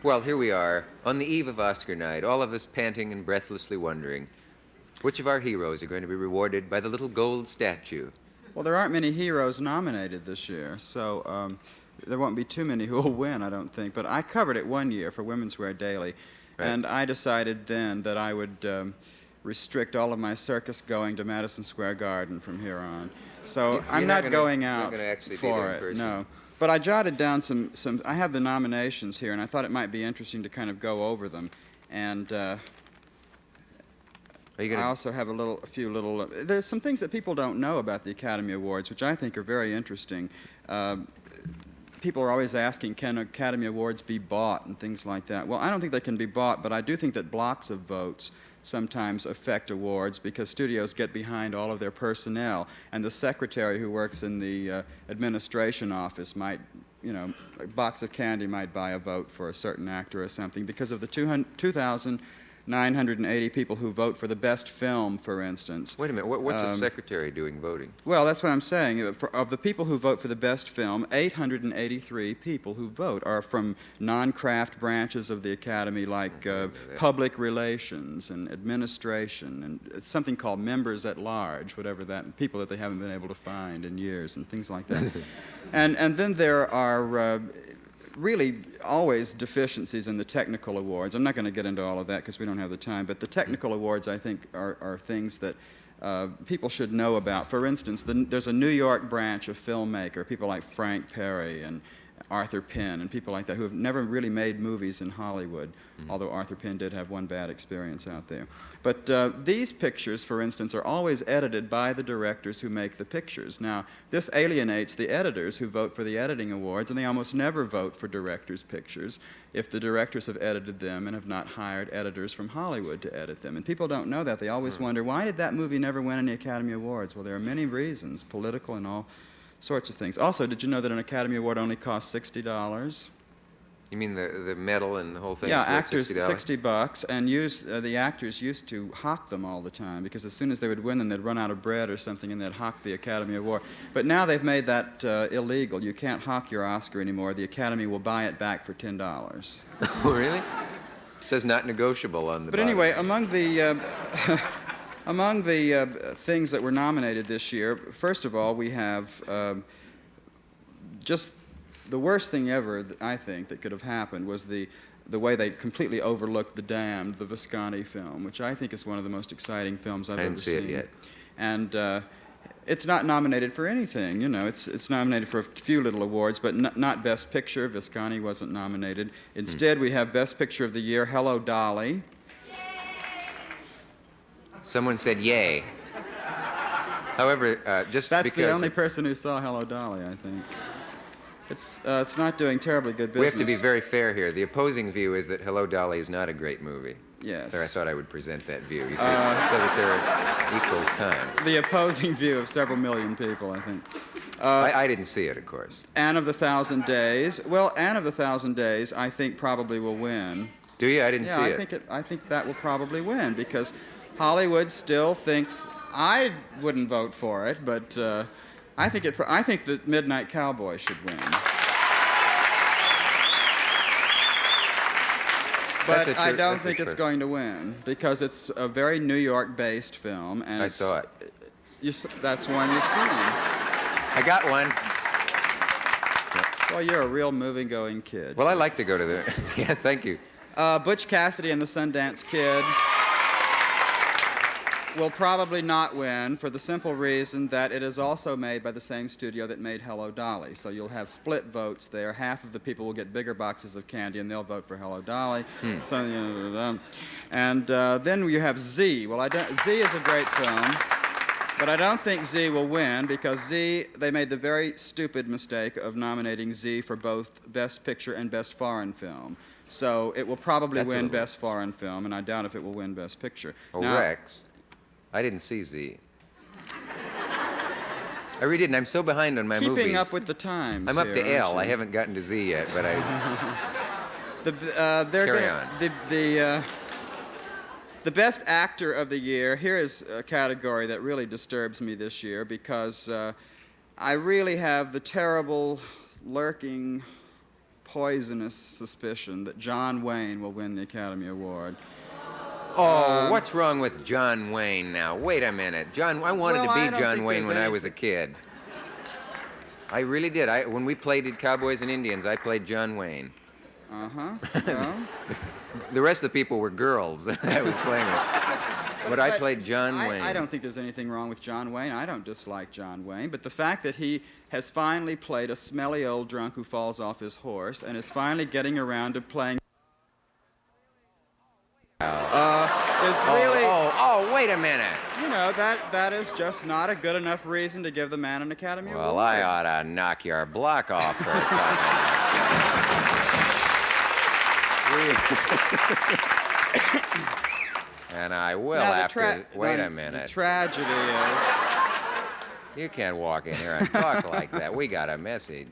Well, here we are, on the eve of Oscar night, all of us panting and breathlessly wondering which of our heroes are going to be rewarded by the little gold statue. Well, there aren't many heroes nominated this year, so there won't be too many who will win, I don't think. But I covered it one year for Women's Wear Daily, Right. and I decided then that I would restrict all of my circus going to Madison Square Garden from here on. So I'm not going out for it, no. But I jotted down some. I have the nominations here, and I thought it might be interesting to kind of go over them. And I also have a few little. There's some things that people don't know about the Academy Awards, which I think are very interesting. People are always asking, can Academy Awards be bought and things like that. Well, I don't think they can be bought, but I do think that blocks of votes sometimes affect awards because studios get behind all of their personnel, and the secretary who works in the administration office might, a box of candy might buy a vote for a certain actor or something because of the 2,980 people who vote for the best film, for instance. Wait a minute, what's a secretary doing voting? Well, that's what I'm saying. Of the people who vote for the best film, 883 people who vote are from non-craft branches of the Academy like public relations and administration and it's something called members at large, whatever that, people that they haven't been able to find in years and things like that. and then there are really always deficiencies in the technical awards. I'm not going to get into all of that because we don't have the time, but the technical awards, I think, are things that people should know about. For instance, there's a New York branch of filmmaker, people like Frank Perry and Arthur Penn and people like that who have never really made movies in Hollywood, although Arthur Penn did have one bad experience out there. But these pictures, for instance, are always edited by the directors who make the pictures. Now, this alienates the editors who vote for the editing awards, and they almost never vote for directors' pictures if the directors have edited them and have not hired editors from Hollywood to edit them. And people don't know that. They always wonder, why did that movie never win any Academy Awards? Well, there are many reasons, political and all sorts of things. Also, did you know that an Academy Award only costs $60? You mean the medal and the whole thing? Yeah, is worth actors, $60? $60, and the actors used to hawk them all the time because as soon as they would win them, they'd run out of bread or something, and they'd hawk the Academy Award. But now they've made that illegal. You can't hawk your Oscar anymore. The Academy will buy it back for $10. Oh, really? It says not negotiable on the But bottom. anyway, among the among the things that were nominated this year, first of all, we have just the worst thing ever, I think, that could have happened was the way they completely overlooked The Damned, the Visconti film, which I think is one of the most exciting films I've ever seen. I didn't see it yet. And it's not nominated for anything, It's nominated for a few little awards, but not Best Picture. Visconti wasn't nominated. Instead, we have Best Picture of the Year, Hello, Dolly. Someone said yay. However, just That's because... the only person who saw Hello, Dolly, I think. It's not doing terribly good business. We have to be very fair here. The opposing view is that Hello, Dolly is not a great movie. Yes. There, I thought I would present that view. You see, so that they're equal time. The opposing view of several million people, I think. I didn't see it, of course. Anne of the Thousand Days. Well, Anne of the Thousand Days, I think, probably will win. Do you? I didn't see it. Yeah, I think that will probably win because Hollywood still thinks. I wouldn't vote for it, but I think that Midnight Cowboy should win. But I don't think it's going to win because it's a very New York-based film, and I saw it. That's one you've seen. I got one. Well, you're a real movie-going kid. Well, I like to go to the... Yeah, thank you. Butch Cassidy and the Sundance Kid will probably not win for the simple reason that it is also made by the same studio that made Hello, Dolly. So you'll have split votes there. Half of the people will get bigger boxes of candy and they'll vote for Hello, Dolly. So, and then you have Z. Well, Z is a great film, but I don't think Z will win because Z, they made the very stupid mistake of nominating Z for both Best Picture and Best Foreign Film. So it will probably win Best Foreign Film, and I doubt if it will win Best Picture. Oh, now, Rex. I didn't see Z. I really didn't. I'm so behind on my movies. Keeping up with the times. I'm up here, to L. aren't you? I haven't gotten to Z yet, but I... Carry on. The Best Actor of the Year, here is a category that really disturbs me this year because I really have the terrible, lurking, poisonous suspicion that John Wayne will win the Academy Award. Oh, what's wrong with John Wayne now? Wait a minute. I wanted Well, to I be don't John think Wayne there's when I anything- was a kid. I really did. When we played at Cowboys and Indians, I played John Wayne. Well, The rest of the people were girls that I was playing with. But I played John Wayne. I don't think there's anything wrong with John Wayne. I don't dislike John Wayne. But the fact that he has finally played a smelly old drunk who falls off his horse and is finally getting around to playing is really, wait a minute. you know, that is just not a good enough reason to give the man an Academy Award. Well, I ought to knock your block off for talking. And I will Now, after. Wait a the minute. tragedy is. You can't walk in here and talk like that. We got a message.